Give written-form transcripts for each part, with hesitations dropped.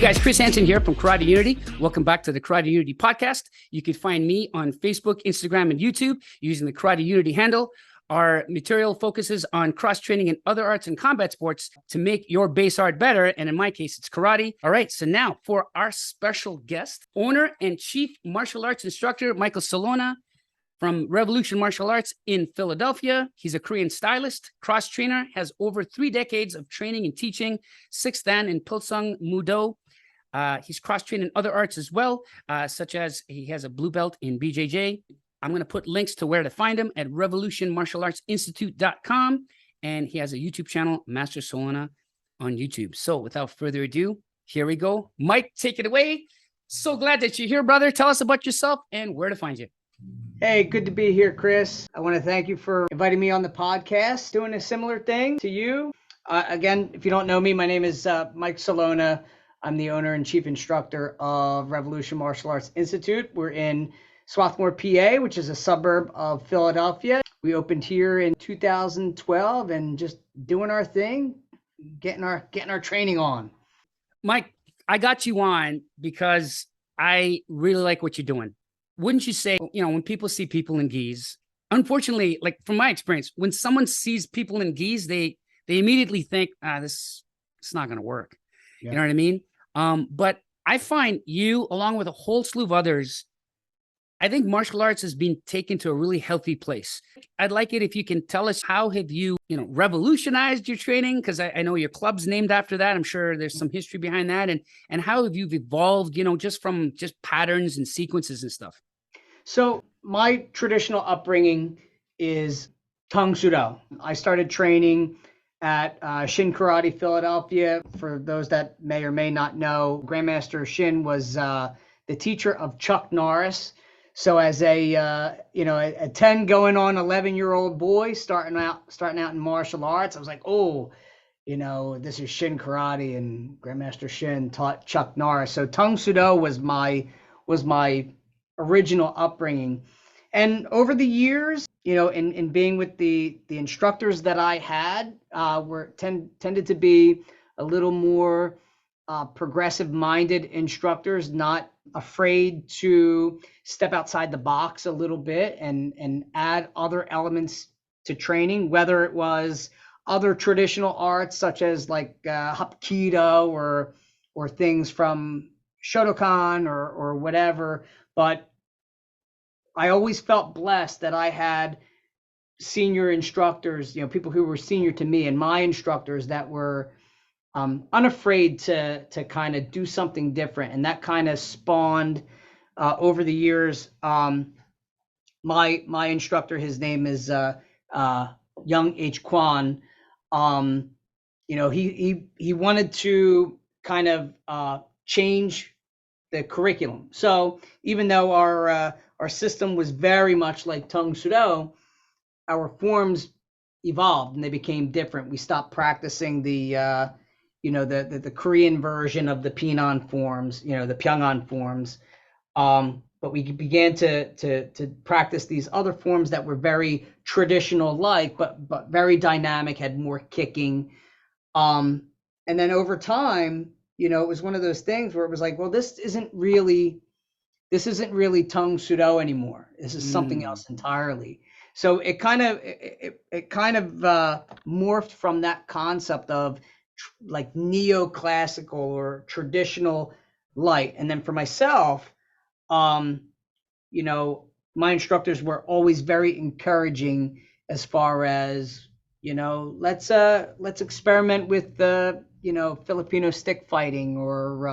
guys, Chris Hansen here from Karate Unity. Welcome back to the Karate Unity podcast. You can find me on Facebook, Instagram, and YouTube using the Karate Unity handle. Our material focuses on cross-training in other arts and combat sports to make your base art better. And in my case, it's karate. All right, so now for our special guest, owner and chief martial arts instructor, Michael Celona from Revolution Martial Arts in Philadelphia. He's a Korean stylist, cross-trainer, has over 3 decades of training and teaching, 6th Dan in Pilsung Mudo. He's cross-trained in other arts as well, such as he has a blue belt in BJJ. I'm going to put links to where to find him at revolutionmartialartsinstitute.com. And he has a YouTube channel, Master Celona, on YouTube. So without further ado, here we go. Mike, take it away. So glad that you're here, brother. Tell us about yourself and where to find you. Hey, good to be here, Chris. I want to thank you for inviting me on the podcast, doing a similar thing to you. Again, if you don't know me, my name is Mike Celona. I'm the owner and chief instructor of Revolution Martial Arts Institute. We're in Swarthmore, PA, which is a suburb of Philadelphia. We opened here in 2012 and just doing our thing, getting our training on. Mike, I got you on because I really like what you're doing. Wouldn't you say, when people see people in gis, unfortunately, like from my experience, when someone sees people in gis, they immediately think, it's not going to work. Yeah. You know what I mean? But I find you, along with a whole slew of others, I think martial arts has been taken to a really healthy place. I'd like it if you can tell us how have you, revolutionized your training? Because I know your club's named after that. I'm sure there's some history behind that. And how have you evolved, just from just patterns and sequences and stuff? So my traditional upbringing is Tung Sudo. I started training at Shin Karate Philadelphia. For those that may or may not know, Grandmaster Shin was the teacher of Chuck Norris. So as a 10 going on 11-year-old boy starting out in martial arts, I was like, this is Shin Karate, and Grandmaster Shin taught Chuck Norris. So Tung Sudo was my original upbringing. And over the years, in being with the instructors that I had, tended to be a little more progressive-minded instructors, not afraid to step outside the box a little bit and add other elements to training, whether it was other traditional arts such as like Hapkido or things from Shotokan or whatever. But I always felt blessed that I had senior instructors, people who were senior to me, and my instructors that were unafraid to kind of do something different. And that kind of spawned over the years. My instructor, his name is Young H. Kwan. He wanted to kind of change the curriculum. So even though our system was very much like Tung Sudo, our forms evolved and they became different. We stopped practicing the Korean version of the Pinan forms, the Pyongan forms. But we began to practice these other forms that were very traditional like, but very dynamic, had more kicking. And then over time, it was one of those things where it was like, well, this isn't really Tung Sudo anymore. This is something else entirely. So it kind of morphed from that concept of like neoclassical or traditional light. And then for myself, my instructors were always very encouraging as far as, let's experiment with the, Filipino stick fighting, or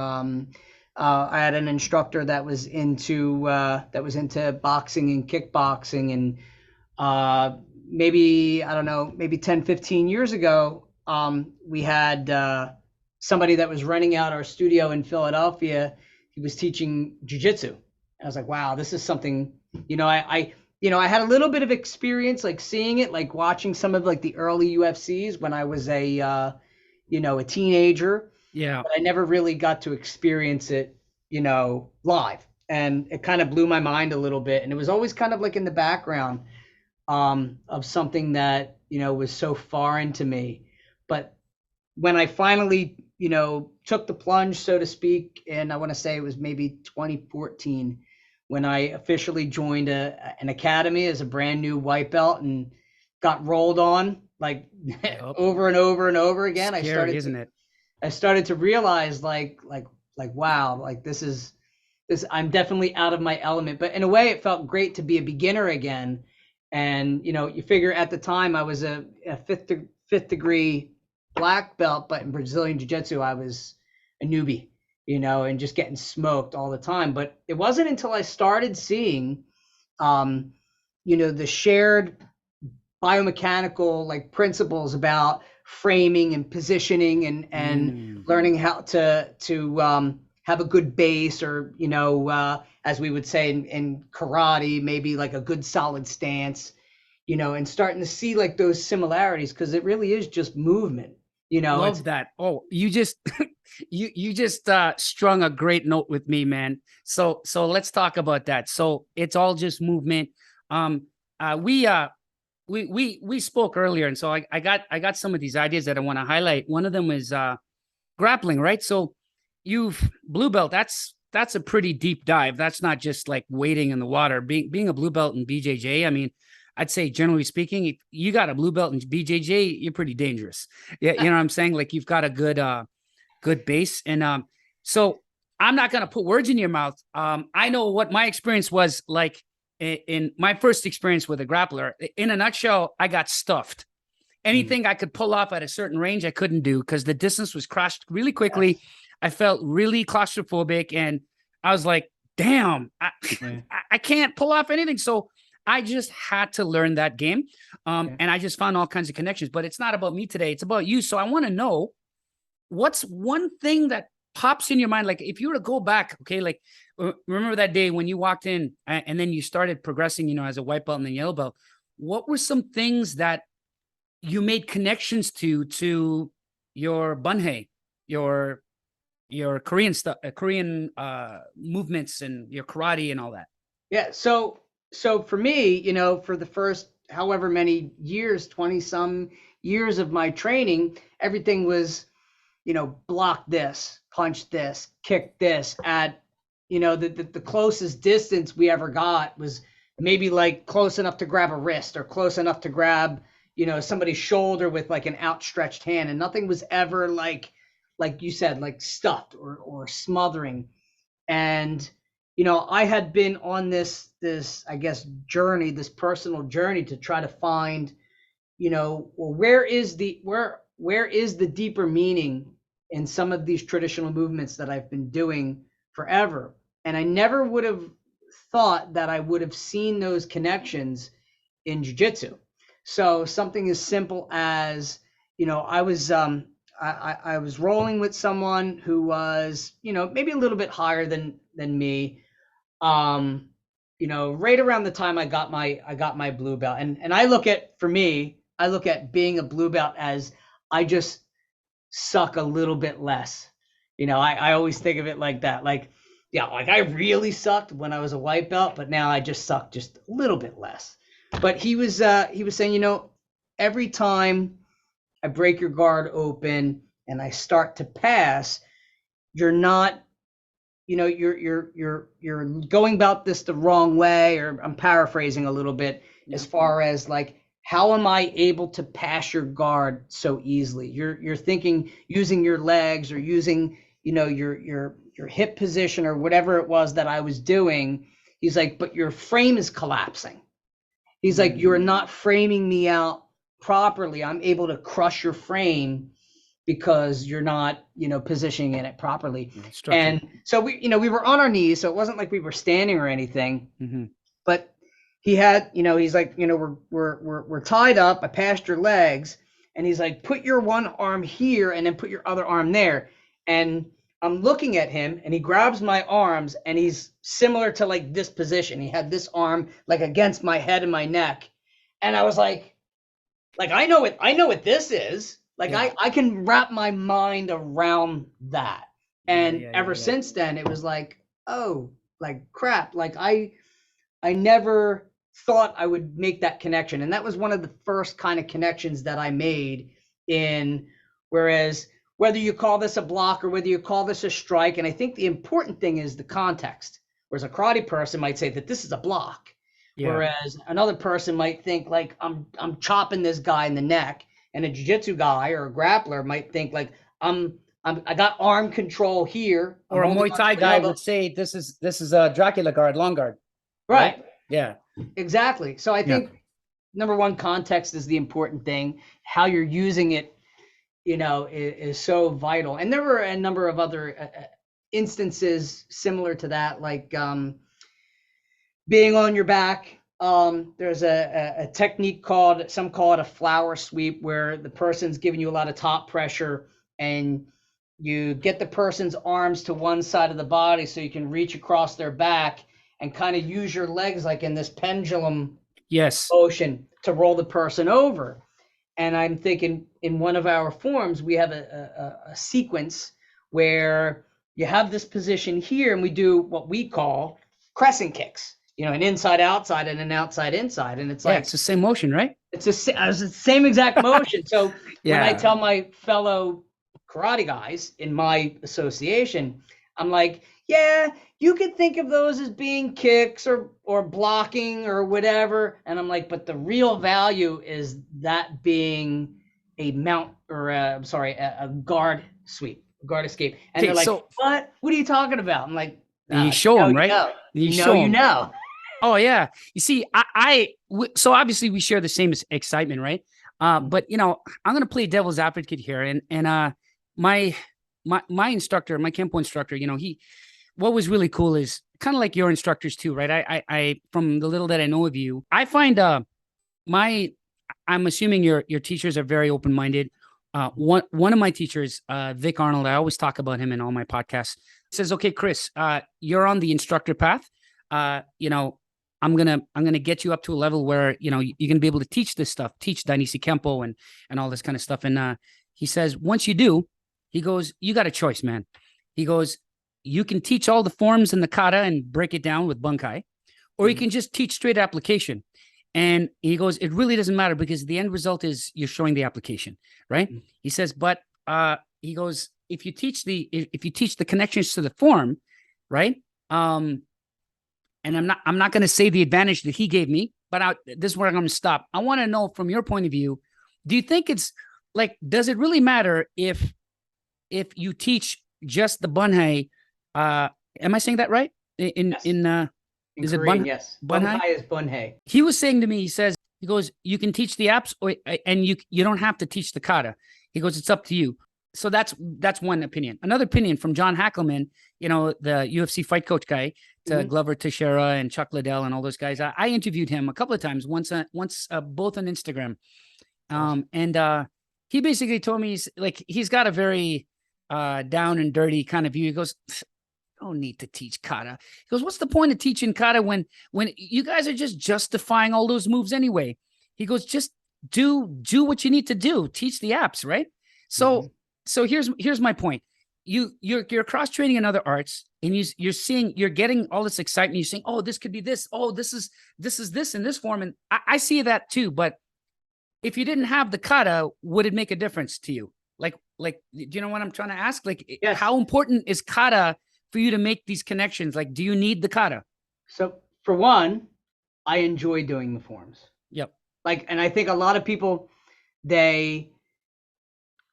I had an instructor that was into boxing and kickboxing, and maybe 10, 15 years ago, we had somebody that was renting out our studio in Philadelphia. He was teaching jiu-jitsu. I was like, wow, this is something, I had a little bit of experience, like seeing it, like watching some of like the early UFCs when I was a teenager. Yeah. But I never really got to experience it, live. And it kind of blew my mind a little bit. And it was always kind of like in the background of something that, was so foreign to me. But when I finally took the plunge, so to speak, and I want to say it was maybe 2014 when I officially joined an academy as a brand new white belt and got rolled on like Yep. over and over and over again. Scary, isn't it? I started to realize wow, like I'm definitely out of my element. But in a way, it felt great to be a beginner again. And you figure at the time I was a fifth degree black belt, but in Brazilian Jiu-Jitsu I was a newbie, and just getting smoked all the time. But it wasn't until I started seeing, the shared biomechanical like principles about framing and positioning and learning how to have a good base, or as we would say in karate, maybe like a good solid stance, and starting to see like those similarities, because it really is just movement. Love that. Oh, you just you just strung a great note with me, man. So let's talk about that. So it's all just movement. We spoke earlier, and so I got some of these ideas that I want to highlight. One of them is grappling, right? So you've blue belt. That's a pretty deep dive. That's not just like wading in the water. Being a blue belt in BJJ, I mean, I'd say generally speaking, if you got a blue belt in BJJ, you're pretty dangerous. Yeah, you know what I'm saying? Like you've got a good base, and so I'm not gonna put words in your mouth. I know what my experience was like in my first experience with a grappler. In a nutshell, I got stuffed. Anything I could pull off at a certain range, I couldn't do because the distance was crushed really quickly. Yes. I felt really claustrophobic, and I was like, damn, I can't pull off anything. So I just had to learn that game. And I just found all kinds of connections. But it's not about me today. It's about you. So I want to know, what's one thing that pops in your mind? Like if you were to go back, okay, like remember that day when you walked in and then you started progressing, as a white belt and then yellow belt. What were some things that you made connections to your Bunkai, your Korean stuff, Korean movements, and your karate and all that? Yeah. So for me, for the first however many years, 20 some years of my training, everything was, block this, punch this, kick this. At, the closest distance we ever got was maybe like close enough to grab a wrist or close enough to grab, somebody's shoulder with like an outstretched hand. And nothing was ever like you said, like stuffed or smothering. And I had been on this I guess journey, this personal journey, to try to find, well, where is the deeper meaning in some of these traditional movements that I've been doing forever. And I never would have thought that I would have seen those connections in jiu-jitsu. So something as simple as, I was rolling with someone who was, maybe a little bit higher than me. Right around the time I got my blue belt. And I look at being a blue belt as I just suck a little bit less. I always think of it like that. Like, yeah, like I really sucked when I was a white belt, but now I just suck just a little bit less. But he was saying, every time I break your guard open and I start to pass, you're not, you're going about this the wrong way, or I'm paraphrasing a little bit, as far as like, how am I able to pass your guard so easily? You're thinking using your legs, or using, your hip position, or whatever it was that I was doing. He's like, but your frame is collapsing. He's like, you're not framing me out properly. I'm able to crush your frame because you're not, positioning in it properly. And so we were on our knees, so it wasn't like we were standing or anything. But he had, he's like, we're tied up. I passed your legs, and he's like, put your one arm here and then put your other arm there. And I'm looking at him, and he grabs my arms, and he's similar to like this position. He had this arm like against my head and my neck. And I was like I know what this is. Like I can wrap my mind around that. And ever since then, it was like, oh, like crap. Like I never thought I would make that connection. And that was one of the first kind of connections that I made in, whereas whether you call this a block or whether you call this a strike. And I think the important thing is the context. Whereas a karate person might say that this is a block. Yeah. Whereas another person might think like I'm chopping this guy in the neck, and a jiu-jitsu guy or a grappler might think like I got arm control here. Or a Muay Thai guy would say this is a Dracula guard, long guard. Right. Yeah. Exactly. So I think number one, context is the important thing. How you're using it, is so vital. And there were a number of other instances similar to that, like being on your back. There's a technique some call it a flower sweep, where the person's giving you a lot of top pressure, and you get the person's arms to one side of the body so you can reach across their back and kind of use your legs like in this pendulum motion to roll the person over. And I'm thinking in one of our forms, we have a sequence where you have this position here, and we do what we call crescent kicks, an inside outside and an outside inside. And it's like, it's the same motion, right? It's the same exact motion. So when I tell my fellow karate guys in my association, I'm like, you could think of those as being kicks or blocking or whatever. And I'm like, but the real value is that being a mount or a guard sweep, guard escape. And they're like, what are you talking about? I'm like, you show them, right? You know. Oh yeah. You see, so obviously we share the same excitement, right? But I'm going to play devil's advocate here. And my instructor, my Kempo instructor, what was really cool is kind of like your instructors too, right? I from the little that I know of you, I find I'm assuming your teachers are very open-minded. One of my teachers, Vic Arnold, I always talk about him in all my podcasts, says, okay, Chris, you're on the instructor path. I'm gonna get you up to a level where you're gonna be able to teach this stuff, teach Dainisi Kempo and all this kind of stuff. And he says, once you do, he goes, you got a choice, man. He goes, you can teach all the forms in the kata and break it down with Bunkai, or you can just teach straight application. And he goes, it really doesn't matter, because the end result is you're showing the application, right? He says, but he goes, if you teach the connections to the form, right? And I'm not going to say the advantage that he gave me, but this is where I'm going to stop. I want to know from your point of view, do you think it's like, does it really matter if you teach just the Bunkai? Am I saying that right? Is Korean, it Bunkai? Yes. Bunkai is Bunhei. He was saying to me, he goes, you can teach the apps, and you don't have to teach the kata. He goes, it's up to you. So that's one opinion. Another opinion from John Hackelman, the UFC fight coach guy, to Glover Teixeira and Chuck Liddell and all those guys. I interviewed him a couple of times, once both on Instagram. And he basically told me he's got a very down and dirty kind of view. He goes, don't need to teach kata. He goes, what's the point of teaching kata when you guys are just justifying all those moves anyway? He goes, just do what you need to do. Teach the apps, right? So here's my point. You're cross training in other arts, and you're getting all this excitement. You're saying, oh, this could be this. Oh, this is this in this form. And I see that too. But if you didn't have the kata, would it make a difference to you? Like, do you know what I'm trying to ask? How important is kata for you to make these connections? Like, do you need the kata? So for one, I enjoy doing the forms. Yep. And I think a lot of people, they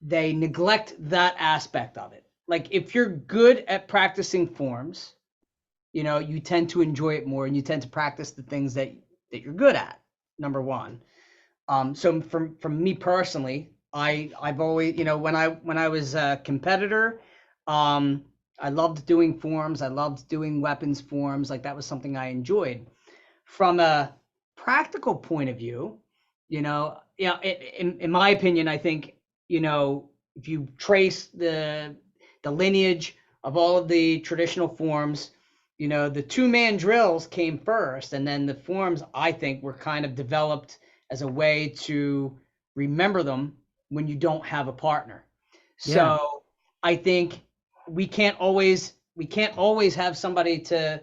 neglect that aspect of it. Like, if you're good at practicing forms, you tend to enjoy it more, and you tend to practice the things that you're good at. Number one. So from me personally, I've always, when I was a competitor, I loved doing forms. I loved doing weapons forms. Like, that was something I enjoyed. From a practical point of view, in my opinion, I think, if you trace the lineage of all of the traditional forms, the 2-man drills came first, and then the forms, I think, were kind of developed as a way to remember them when you don't have a partner. Yeah. So I think we can't always have somebody to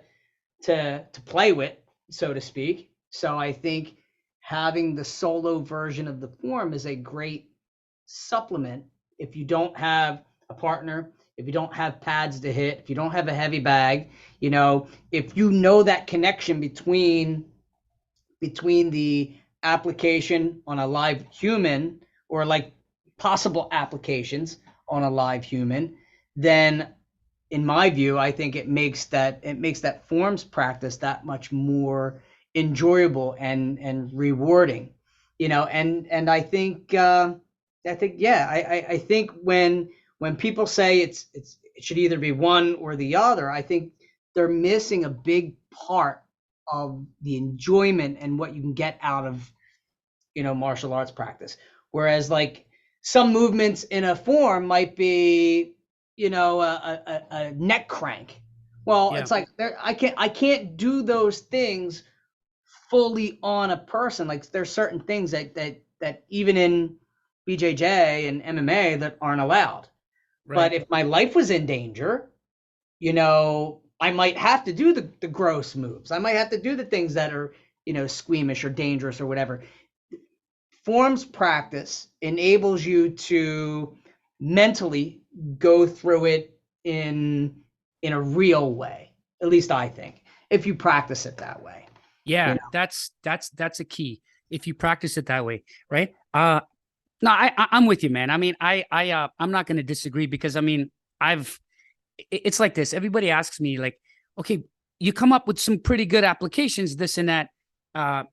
play with, so to speak. So I think having the solo version of the form is a great supplement if you don't have a partner, if you don't have pads to hit, if you don't have a heavy bag, if you know that connection between the application on a live human, or like possible applications on a live human, then in my view, I think it makes that forms practice that much more enjoyable and rewarding, and I think I think when people say it should either be one or the other, I think they're missing a big part of the enjoyment and what you can get out of martial arts practice. Whereas like some movements in a form might be a neck crank. Well, it's like I can't do those things fully on a person. Like there's certain things that even in BJJ and MMA that aren't allowed. Right. But if my life was in danger, I might have to do the gross moves. I might have to do the things that are, squeamish or dangerous or whatever. Forms practice enables you to mentally go through it in a real way. At least I think, if you practice it that way. Yeah, that's a key. If you practice it that way, right? No, I'm with you, man. I mean, I'm not going to disagree, because I mean, it's like this. Everybody asks me like, okay, you come up with some pretty good applications, this and that, and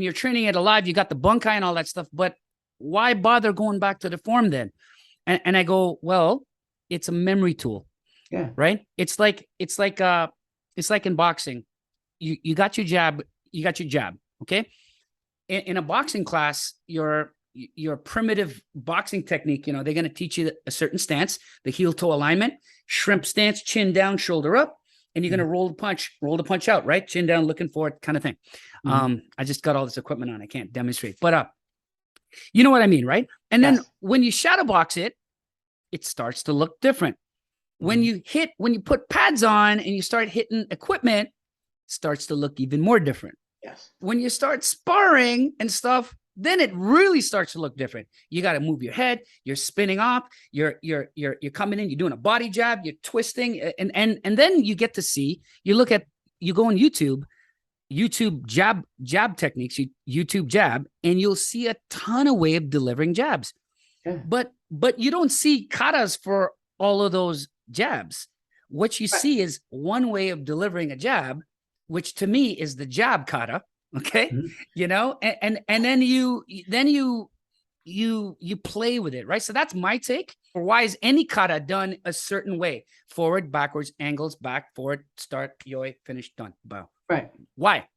you're training it alive. You got the Bunkai and all that stuff, but why bother going back to the form then? And I go, well, it's a memory tool. Yeah. Right. It's like in boxing. You got your jab. Okay. In a boxing class, your primitive boxing technique, they're going to teach you a certain stance, the heel toe alignment, shrimp stance, chin down, shoulder up, and you're going to roll the punch out, right? Chin down, looking forward, kind of thing. I just got all this equipment on. I can't demonstrate, but you know what I mean, right? And then when you shadow box it, it starts to look different. When you put pads on and you start hitting equipment, it starts to look even more different. Yes. When you start sparring and stuff, then it really starts to look different. You got to move your head. You're spinning off. You're coming in. You're doing a body jab. You're twisting, and then you get to see. You go on YouTube jab techniques. YouTube jab, and you'll see a ton of way of delivering jabs. Yeah. But you don't see katas for all of those jabs. What you see is one way of delivering a jab, which to me is the jab kata. Okay. And then you play with it. Right. So that's my take. Or why is any kata done a certain way? Forward, backwards, angles, back, forward, start, yoi, finish, done, bow. Right. Why?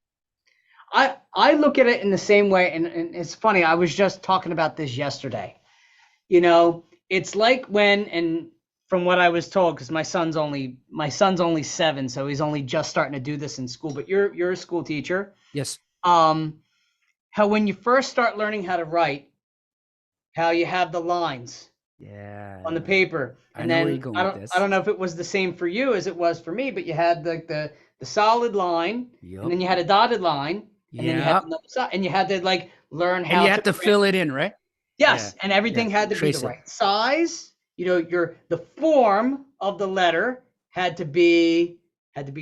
I look at it in the same way. And it's funny. I was just talking about this yesterday. It's like and from what I was told, because my son's only 7, so he's only just starting to do this in school. But you're a school teacher. Yes. How when you first start learning how to write, how you have the lines on the paper, and then I don't know if it was the same for you as it was for me, but you had the solid line, and then you had a dotted line, and then you had another side, and you had to like learn how. And you had to fill it in, right? Yes, and everything had to be the right size. The form of the letter had to be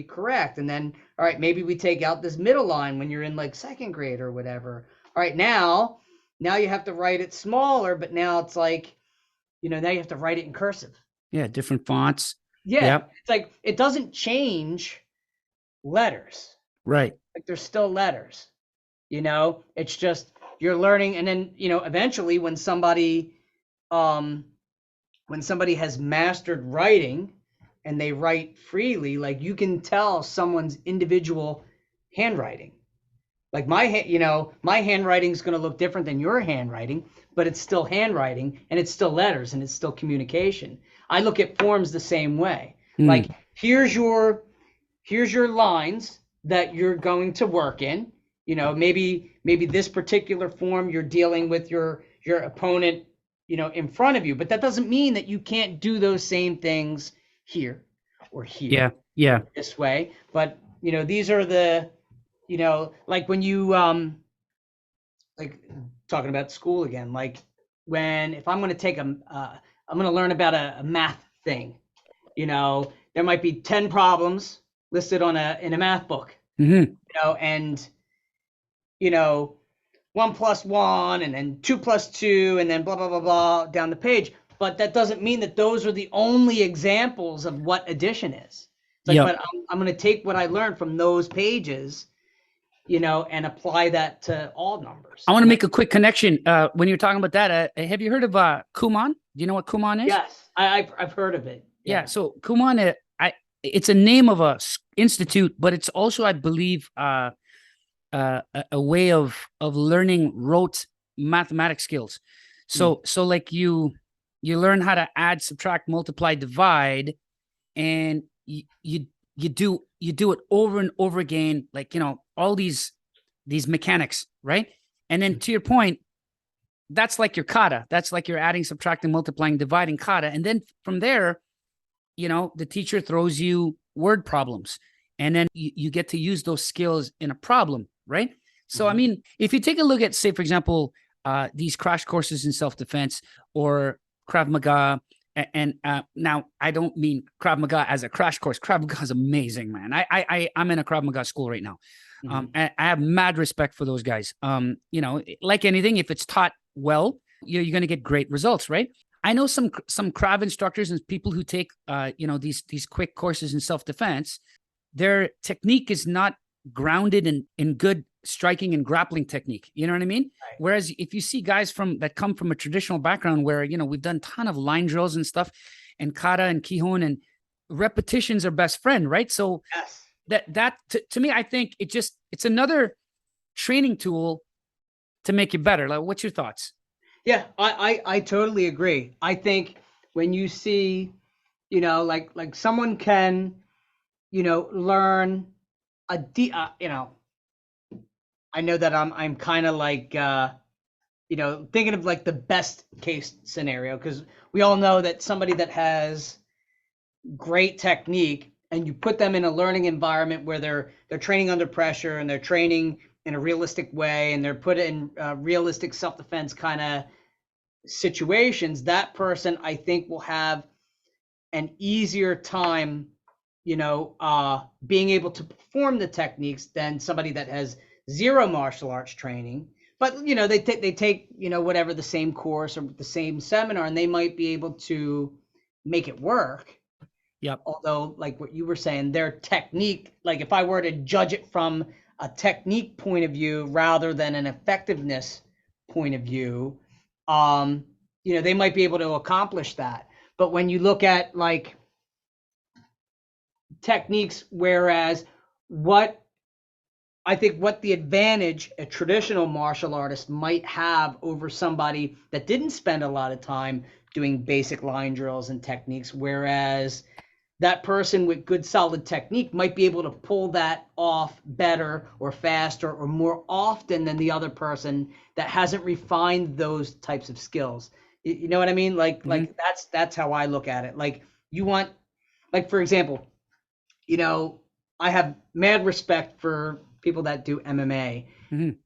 correct. And then, all right, maybe we take out this middle line when you're in like second grade or whatever. All right, now you have to write it smaller, but now it's like, now you have to write it in cursive. Yeah, different fonts. Yeah, yep. It's like it doesn't change letters. Right. Like there's still letters. It's just you're learning, and then eventually when somebody has mastered writing and they write freely, like you can tell someone's individual handwriting. Like my handwriting is going to look different than your handwriting, but it's still handwriting, and it's still letters, and it's still communication. I look at forms the same way. Like here's your lines that you're going to work in. Maybe this particular form you're dealing with your opponent, in front of you, but that doesn't mean that you can't do those same things here or here. Yeah. This way. But, these are the, like when you, like talking about school again, like if I'm going to take a I'm going to learn about a math thing. You know, there might be 10 problems listed in a math book, Mm-hmm. and, 1 plus 1 and then 2 plus 2 and then blah, blah, blah, blah down the page. But that doesn't mean that those are the only examples of what addition is. It's like, Yep. but I'm going to take what I learned from those pages, and apply that to all numbers. I want to make a quick connection. When you're talking about that, have you heard of Kumon? Do you know what Kumon is? Yes, I've heard of it. Yeah. So Kumon, it's a name of a institute, but it's also, I believe, a way of learning rote mathematics skills. So like you learn how to add, subtract, multiply, divide, and you do it over and over again, like, all these mechanics, right? And then to your point, that's like your kata. That's like you're adding, subtracting, multiplying, dividing kata. And then from there, the teacher throws you word problems, and then you get to use those skills in a problem, right? So, I mean, if you take a look at, say, for example, these crash courses in self-defense or Krav Maga, and now I don't mean Krav Maga as a crash course. Krav Maga is amazing, man. I'm in a Krav Maga school right now. And I have mad respect for those guys. Like anything, if it's taught well, you're going to get great results, right? I know some Krav instructors and people who take, these quick courses in self-defense. Their technique is not grounded in good striking and grappling technique. You know what I mean? Right. Whereas if you see guys that come from a traditional background where, we've done a ton of line drills and stuff, and kata and kihon, and repetitions are best friend, right? So yes. that to me, I think it's another training tool to make you better. Like, what's your thoughts? Yeah, I totally agree. I think when you see, like someone can, learn I know that I'm kind of like, thinking of like the best case scenario, because we all know that somebody that has great technique and you put them in a learning environment where they're training under pressure and they're training in a realistic way and they're put in realistic self-defense kind of situations, that person, I think, will have an easier time, being able to perform the techniques than somebody that has zero martial arts training. But, they take, whatever, the same course or the same seminar, and they might be able to make it work. Yep. Although, like what you were saying, their technique, like if I were to judge it from a technique point of view rather than an effectiveness point of view, they might be able to accomplish that. But when you look at like techniques, whereas what the advantage a traditional martial artist might have over somebody that didn't spend a lot of time doing basic line drills and techniques, whereas that person with good solid technique might be able to pull that off better or faster or more often than the other person that hasn't refined those types of skills. You know what I mean? Like that's how I look at it. Like you want, like, for example, I have mad respect for people that do MMA. And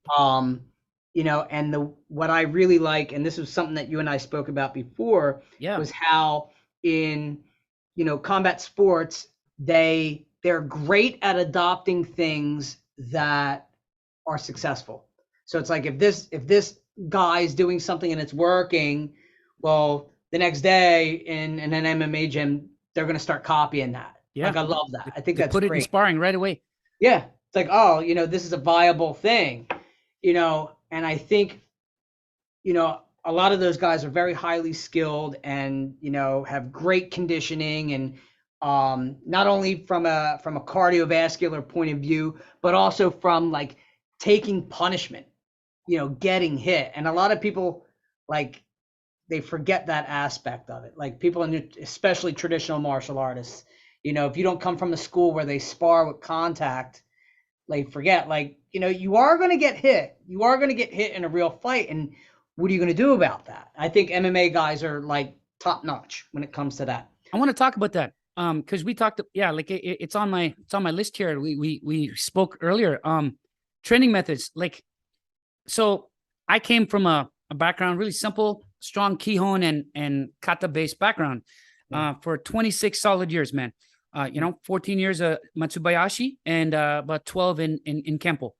what I really like, and this was something that you and I spoke about before, was how in combat sports, they're great at adopting things that are successful. So it's like if this guy's doing something and it's working, well, the next day in an MMA gym, they're going to start copying that. Yeah. Like, I love that. I think that's put great. It in sparring right away. Yeah. It's like, oh, this is a viable thing, and I think, a lot of those guys are very highly skilled and, have great conditioning, and not only from a cardiovascular point of view, but also from like taking punishment, getting hit. And a lot of people, like, they forget that aspect of it. Like people, especially traditional martial artists, if you don't come from a school where they spar with contact, like, forget, like, you are going to get hit. You are going to get hit in a real fight. And what are you going to do about that? I think MMA guys are like top notch when it comes to that. I want to talk about that. Cause we talked, like it's on my list here. We spoke earlier, training methods. Like, so I came from a a background, really simple, strong Kihon and kata based background for 26 solid years, man. 14 years Matsubayashi and about 12 in Kempo.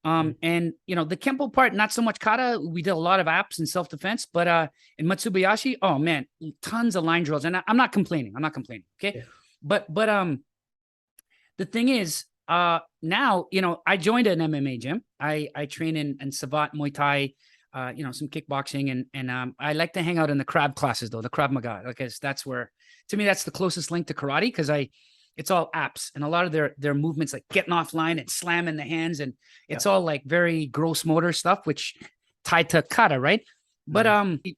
And the Kempo part, not so much kata. We did a lot of apps and self-defense, but in Matsubayashi, oh man, tons of line drills. And I'm not complaining. Okay. Yeah. But the thing is, now, I joined an MMA gym. I train in Savat, Muay Thai, some kickboxing, and I like to hang out in the crab classes though, the Krav Maga, because that's where, to me, that's the closest link to karate, because it's all apps, and a lot of their movements, like getting offline and slamming the hands, and it's all like very gross motor stuff, which tied to kata, right? But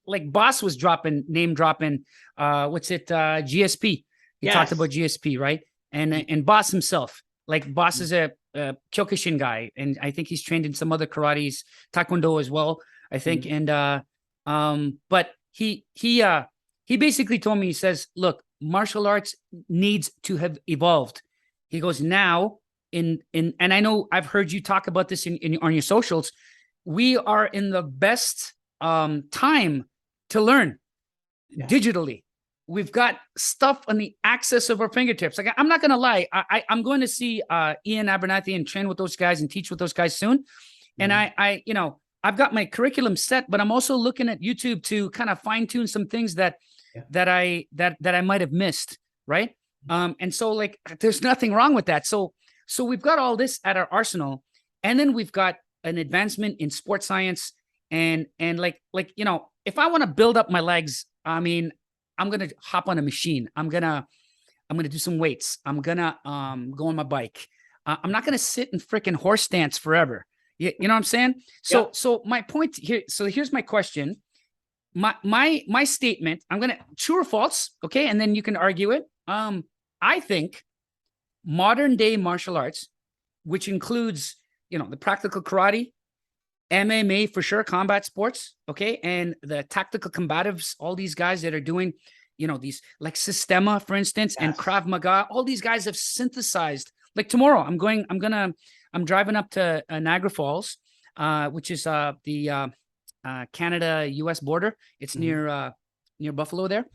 like Boss was name dropping, GSP. He talked about GSP, right? And Boss himself, like Boss is a Kyokushin guy, and I think he's trained in some other karates, Taekwondo as well, I think. And but he basically told me, he says, look, martial arts needs to have evolved. He goes, now and I know I've heard you talk about this on your socials. We are in the best time to learn digitally. We've got stuff on the access of our fingertips. Like, I'm not going to lie. I'm going to see Ian Abernathy and train with those guys and teach with those guys soon. And I've got my curriculum set, but I'm also looking at YouTube to kind of fine tune some things that I might have missed. Right. And so, like, there's nothing wrong with that. So we've got all this at our arsenal, and then we've got an advancement in sports science and like, if I want to build up my legs, I mean, I'm going to hop on a machine. I'm going to do some weights. I'm going to go on my bike. I'm not going to sit in freaking horse stance forever. You know what I'm saying? So my point here, so here's my question. My statement, I'm going to, true or false. Okay. And then you can argue it. I think modern day martial arts, which includes, the practical karate, MMA for sure, combat sports, okay, and the tactical combatives, all these guys that are doing, these like Sistema, for instance, and Krav Maga, all these guys have synthesized. Like tomorrow, I'm driving up to Niagara Falls, which is the Canada-US border. It's near Buffalo there.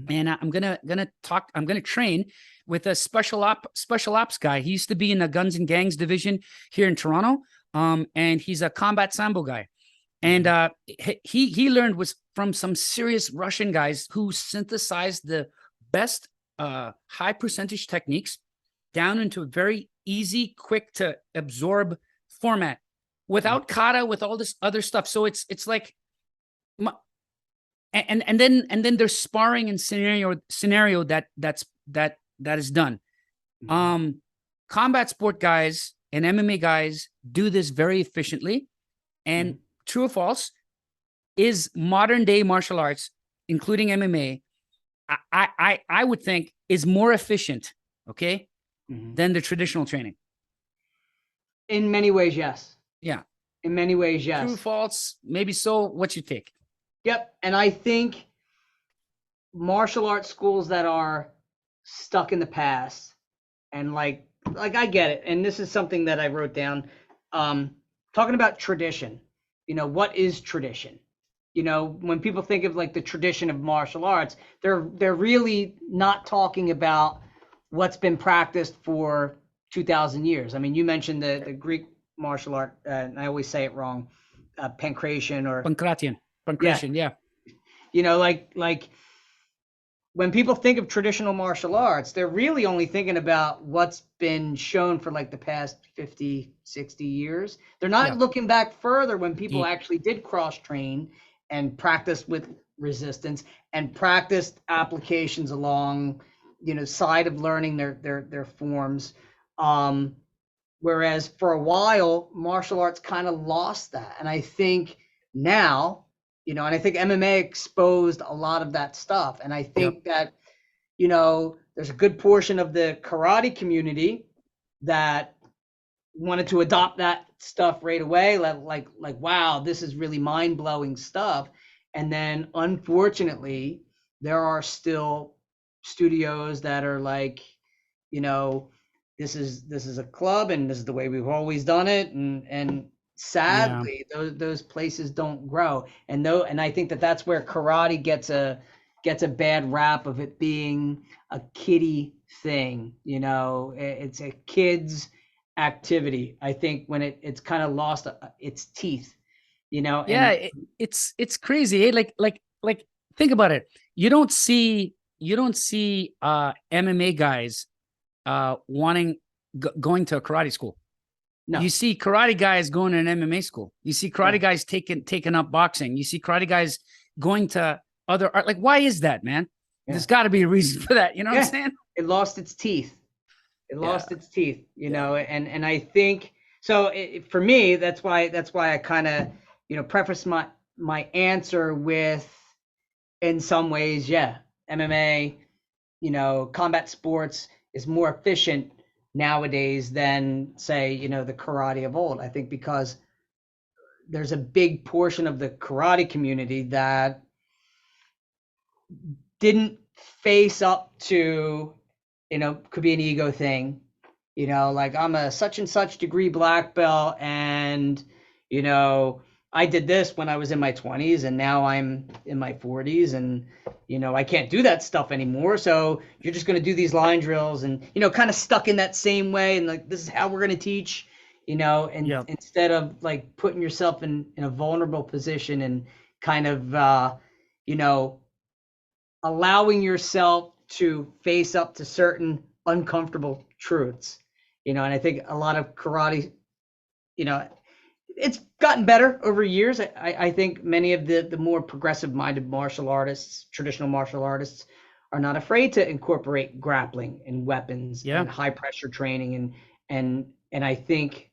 And I'm gonna train with a special ops guy. He used to be in the Guns and Gangs division here in Toronto. And he's a combat sambo guy. And he learned was from some serious Russian guys who synthesized the best high percentage techniques down into a very easy, quick to absorb format without kata, with all this other stuff. So it's like, and then there's sparring and scenario that is done. Combat sport guys and MMA guys do this very efficiently. And true or false, is modern day martial arts, including MMA, I would think is more efficient, okay, than the traditional training. In many ways, yes. Yeah. In many ways, yes. True, false, maybe so. What's your take? Yep. And I think martial arts schools that are stuck in the past, and like I get it. And this is something that I wrote down, talking about tradition. What is tradition? When people think of like the tradition of martial arts, they're really not talking about what's been practiced for 2,000 years. I mean, you mentioned the Greek martial art, and I always say it wrong, pancration or Pancration, yeah. Like when people think of traditional martial arts, they're really only thinking about what's been shown for like the past 50, 60 years. They're not looking back further when people actually did cross-train and practice with resistance and practiced applications along, side of learning their forms. Whereas for a while, martial arts kind of lost that. And I think now, and I think MMA exposed a lot of that stuff. And I think that, there's a good portion of the karate community that wanted to adopt that stuff right away. Like, wow, this is really mind-blowing stuff. And then unfortunately, there are still studios that are like, this is a club and this is the way we've always done it. And Yeah. sadly, those places don't grow. And I think that that's where karate gets a bad rap of it being a kiddie thing. It's a kid's activity. I think when it's kind of lost its teeth. Yeah, And it's crazy. Eh? Like think about it. You don't see MMA guys wanting going to a karate school. You no, see karate guys going to an MMA school. You see yeah, karate guys taking up boxing. You see karate guys going to other art. Like, why is that, man? yeah, There's got to be a reason for that. You know what I'm yeah. saying? It lost its teeth. It Yeah. lost its teeth, Yeah. and I think so. For me, that's why I kind of preface my answer with, in some ways, yeah, MMA, combat sports is more efficient nowadays than, say, the karate of old. I think because there's a big portion of the karate community that didn't face up to, could be an ego thing, like I'm a such and such degree black belt, and you know I did this when I was in my 20s, and now I'm in my 40s, and I can't do that stuff anymore, so you're just going to do these line drills, and kind of stuck in that same way, and like this is how we're going to teach, and Yeah. instead of like putting yourself in a vulnerable position and kind of you know allowing yourself to face up to certain uncomfortable truths, and I think a lot of karate, you know it's gotten better over years. I think many of the more progressive minded martial artists, traditional martial artists, are not afraid to incorporate grappling and weapons Yeah. and high pressure training, and I think,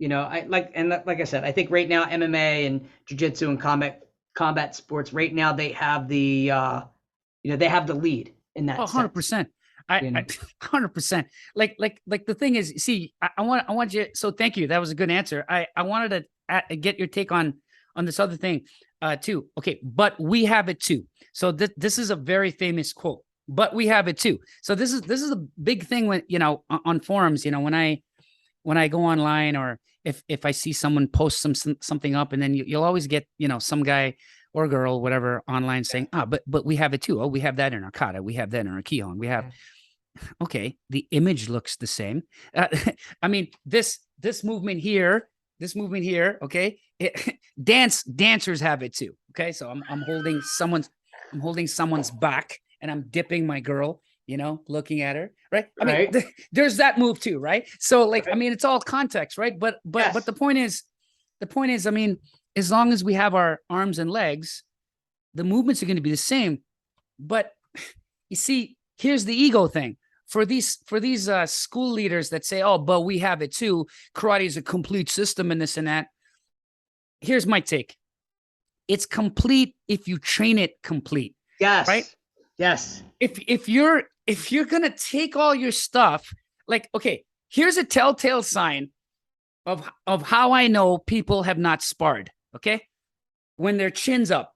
like I said, I think right now MMA and jiu-jitsu and combat sports right now, they have they have the lead in Oh, that sense. 100%. I, You I know, 100%. Like the thing is, see, I want you. So thank you. That was a good answer. I wanted to get your take on this other thing, too. Okay, but we have it too. So this is a very famous quote. But we have it too. So this is a big thing when on forums. When I go online, or if I see someone post something up, and then you'll always get some guy or girl, whatever, online saying, but we have it too. Oh, we have that in our kata. We have that in our kihong. We have, yeah. okay, the image looks the same. I mean, this movement here, okay, dancers have it too. Okay, so I'm holding someone's back, and I'm dipping my girl, looking at her, right? I mean, Right. there's that move too, right? So, like, I Right. mean, it's all context, right? But Yes. the point is, I mean, as long as we have our arms and legs, the movements are going to be the same. But you see, here's the ego thing. For these school leaders that say, "Oh, but we have it too. Karate is a complete system and this and that." Here's my take. It's complete if you train it complete, right? Yes. Yes. If you're gonna take all your stuff, like, okay, here's a telltale sign of how I know people have not sparred. Okay, when their chin's up.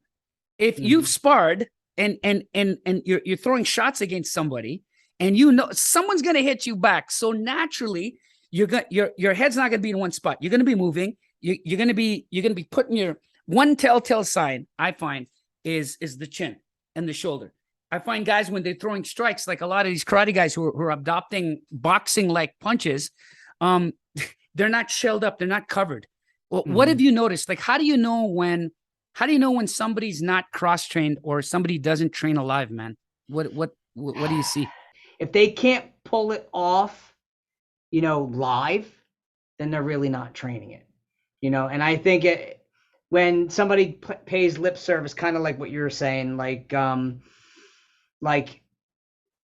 If you've Mhm. sparred and you're throwing shots against somebody, and someone's gonna hit you back, so naturally your head's not gonna be in one spot. You're gonna be moving. You're gonna be putting your one telltale sign. I find is the chin and the shoulder. I find guys when they're throwing strikes, like a lot of these karate guys who are adopting boxing like punches, um, they're not shelled up. They're not covered. Well, what have Mhm. you noticed? Like, how do you know when somebody's not cross trained or somebody doesn't train alive, man? What do you see? If they can't pull it off, live, then they're really not training it. And I think when somebody pays lip service, kind of like what you're saying, like,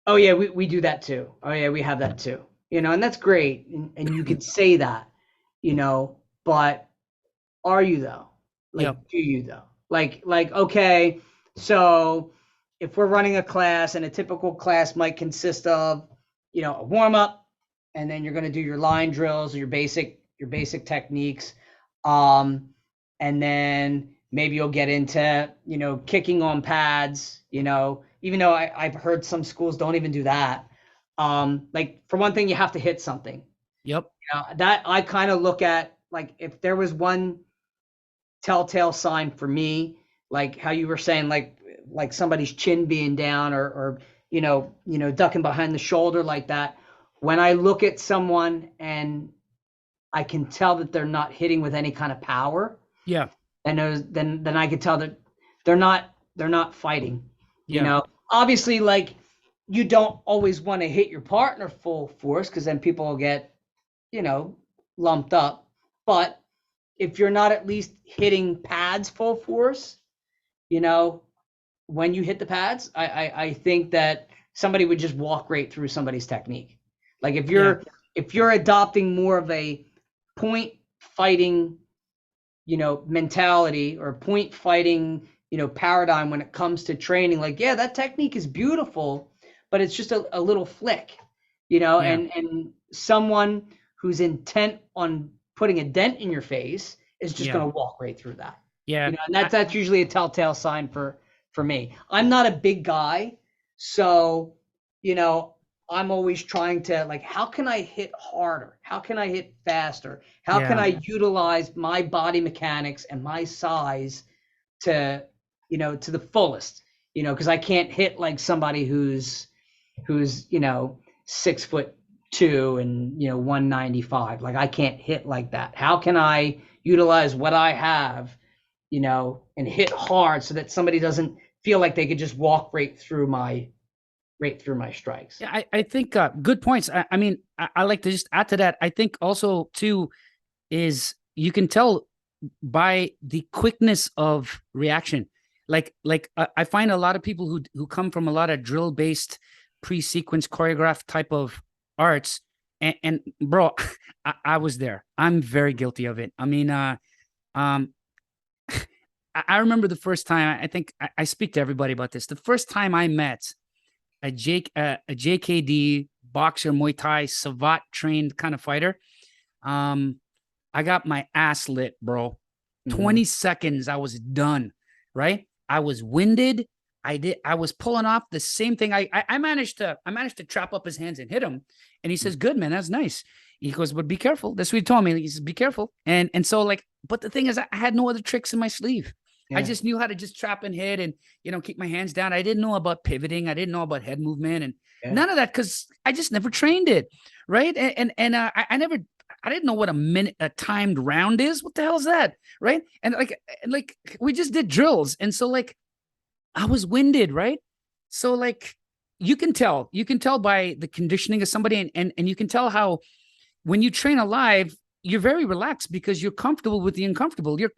oh yeah, we do that too. Oh yeah, we have that too. And that's great, and you could say that, but are you though? Yeah. Like, do you though? Like, okay, so if we're running a class, and a typical class might consist of, a warm up, and then you're going to do your line drills, your basic techniques, um, and then maybe you'll get into, kicking on pads, even though I've heard some schools don't even do that. Like, for one thing, you have to hit something. Yep. That I kind of look at like if there was one telltale sign for me, like how you were saying, like somebody's chin being down, or ducking behind the shoulder like that. When I look at someone and I can tell that they're not hitting with any kind of power, Yeah. and then I could tell that they're not fighting. Yeah. Obviously, like you don't always want to hit your partner full force because then people will get lumped up. But if you're not at least hitting pads full force, you know, when you hit the pads, I think that somebody would just walk right through somebody's technique. Like Yeah. if you're adopting more of a point fighting, mentality, or point fighting, paradigm when it comes to training, like, yeah, that technique is beautiful, but it's just a little flick, Yeah. and someone who's intent on putting a dent in your face is just Yeah. going to walk right through that. Yeah. And that's usually a telltale sign for me. I'm not a big guy, so I'm always trying to, like, how can I hit harder? How can I hit faster? How can Yeah. I utilize my body mechanics and my size to to the fullest? Because I can't hit like somebody who's 6'2" and 195. Like, I can't hit like that. How can I utilize what I have, and hit hard so that somebody doesn't feel like they could just walk right through my strikes? Yeah, I think good points. I mean, I like to just add to that. I think also too is you can tell by the quickness of reaction. Like I find a lot of people who come from a lot of drill based pre-sequence choreographed type of arts, and bro, I was there. I'm very guilty of it. I mean, um, I remember the first time. I think I speak to everybody about this. The first time I met a JKD boxer, Muay Thai, Savat trained kind of fighter. I got my ass lit, bro. 20 seconds, I was done. Right? I was winded. I was pulling off the same thing. I managed to trap up his hands and hit him. And he says, "Good, man, that's nice." He goes, "But be careful." That's what he told me. He says, "Be careful." And so, like, but the thing is, I had no other tricks in my sleeve. I just knew how to just trap and hit and keep my hands down. I didn't know about pivoting. I didn't know about head movement and none of that because I just never trained it. Right. And I never I didn't know what a timed round is. What the hell is that? Right. And like we just did drills. And so like I was winded, right? So like you can tell by the conditioning of somebody and you can tell how when you train alive, you're very relaxed because you're comfortable with the uncomfortable. You're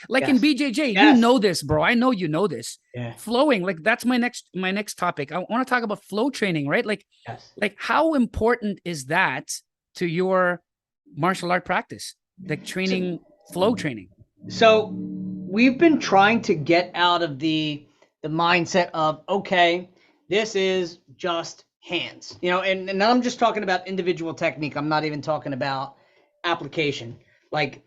like in Yes. BJJ, Yes. this, bro. I know you know this. Yeah. Flowing, like that's my next topic. I want to talk about flow training, right? Yes. Like how important is that to your martial art practice? Like training, flow training. So we've been trying to get out of the mindset of, okay, this is just hands, and I'm just talking about individual technique. I'm not even talking about application. Like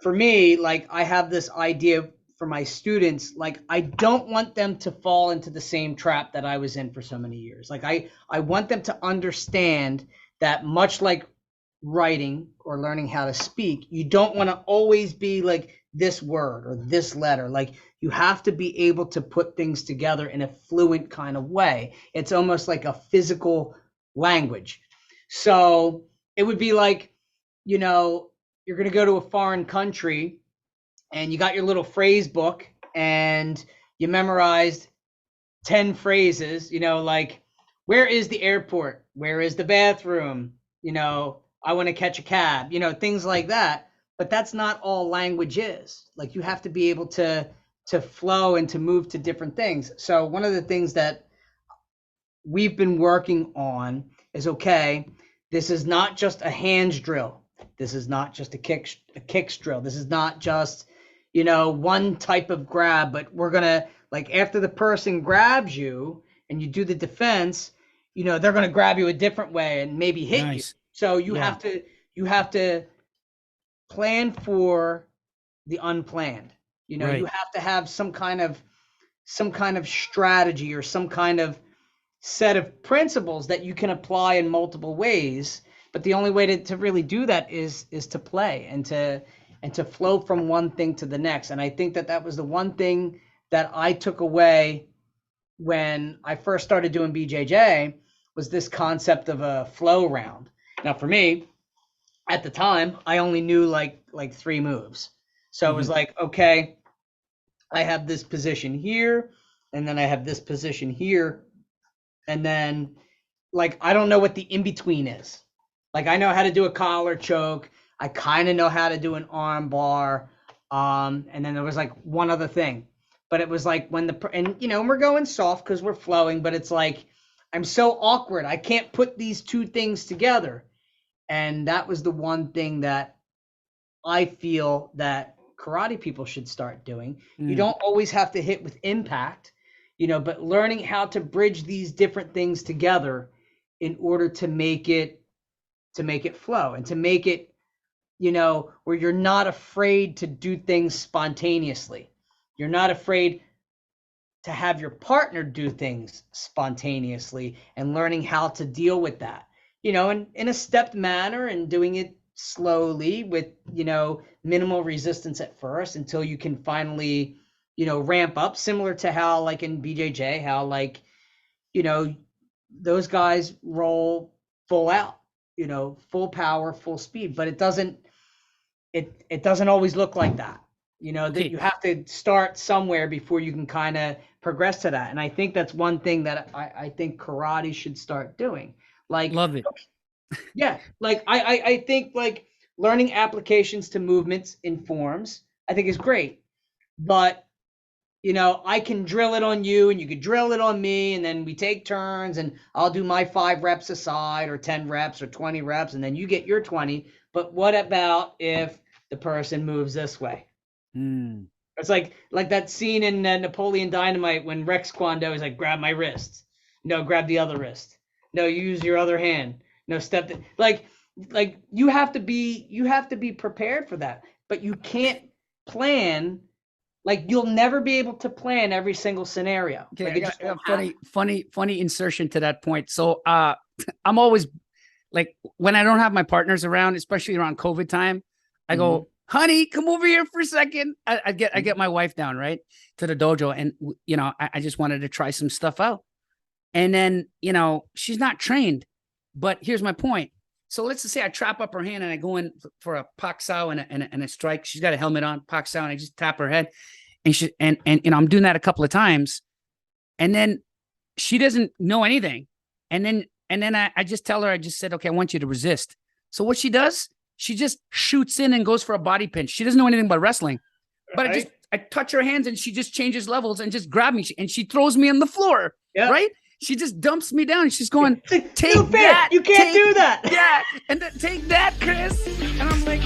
for me, like I have this idea for my students, like I don't want them to fall into the same trap that I was in for so many years. Like I want them to understand that, much like writing or learning how to speak, you don't want to always be like this word or this letter. Like you have to be able to put things together in a fluent kind of way. It's almost like a physical language. So it would be like, you're going to go to a foreign country and you got your little phrase book and you memorized 10 phrases, like, where is the airport? Where is the bathroom? I want to catch a cab, things like that. But that's not all language is. Like you have to be able to flow and to move to different things. So one of the things that we've been working on is, okay, this is not just a hands drill. This is not just a kicks drill. This is not just, one type of grab, but we're going to, like, after the person grabs you and you do the defense, they're going to grab you a different way and maybe hit you. So you have to plan for the unplanned. Right. You have to have some kind of strategy or some kind of set of principles that you can apply in multiple ways. But the only way to really do that is to play and to flow from one thing to the next. And I think that was the one thing that I took away when I first started doing BJJ, was this concept of a flow round. Now for me, at the time, I only knew like 3 moves. So it was like, okay, I have this position here, and then I have this position here, and then like I don't know what the in between is. Like I know how to do a collar choke. I kind of know how to do an arm bar. And then there was like one other thing. But it was like when and we're going soft because we're flowing, but it's like I'm so awkward. I can't put these 2 things together. And that was the one thing that I feel that karate people should start doing. You don't always have to hit with impact, but learning how to bridge these different things together in order to make it flow and to make it, where you're not afraid to do things spontaneously. You're not afraid to have your partner do things spontaneously, and learning how to deal with that, in a stepped manner, and doing it slowly with, minimal resistance at first until you can finally, ramp up, similar to how like in BJJ, how like, those guys roll full out, full power, full speed, but it doesn't always look like that. That you have to start somewhere before you can kind of progress to that. And I think that's one thing that I think karate should start doing. Like, love it. Yeah. Like I think like learning applications to movements in forms, I think is great. But, I can drill it on you and you could drill it on me, and then we take turns and I'll do my 5 reps aside, or 10 reps or 20 reps, and then you get your 20. But what about if the person moves this way? It's like that scene in Napoleon Dynamite when Rex Kwon Do is like, grab my wrist. No, grab the other wrist. No, use your other hand. No, step. Like you have to be prepared for that. But you can't plan. Like you'll never be able to plan every single scenario. Okay, like funny insertion to that point. So I'm always like, when I don't have my partners around, especially around COVID time, I go, honey, come over here for a second. I get my wife down, right, to the dojo. And, I just wanted to try some stuff out. And then, she's not trained, but here's my point. So let's just say I trap up her hand and I go in for a pak sao and a strike. She's got a helmet on, pak sao, and I just tap her head. And I'm doing that a couple of times. And then she doesn't know anything. And then I just tell her, I just said, okay, I want you to resist. So what she does, she just shoots in and goes for a body pinch. She doesn't know anything about wrestling, but I touch her hands and she just changes levels and just grab me, and she throws me on the floor. Yep. Right? She just dumps me down. She's going, take that. You can't do that. Yeah. And then take that, Chris. And I'm like,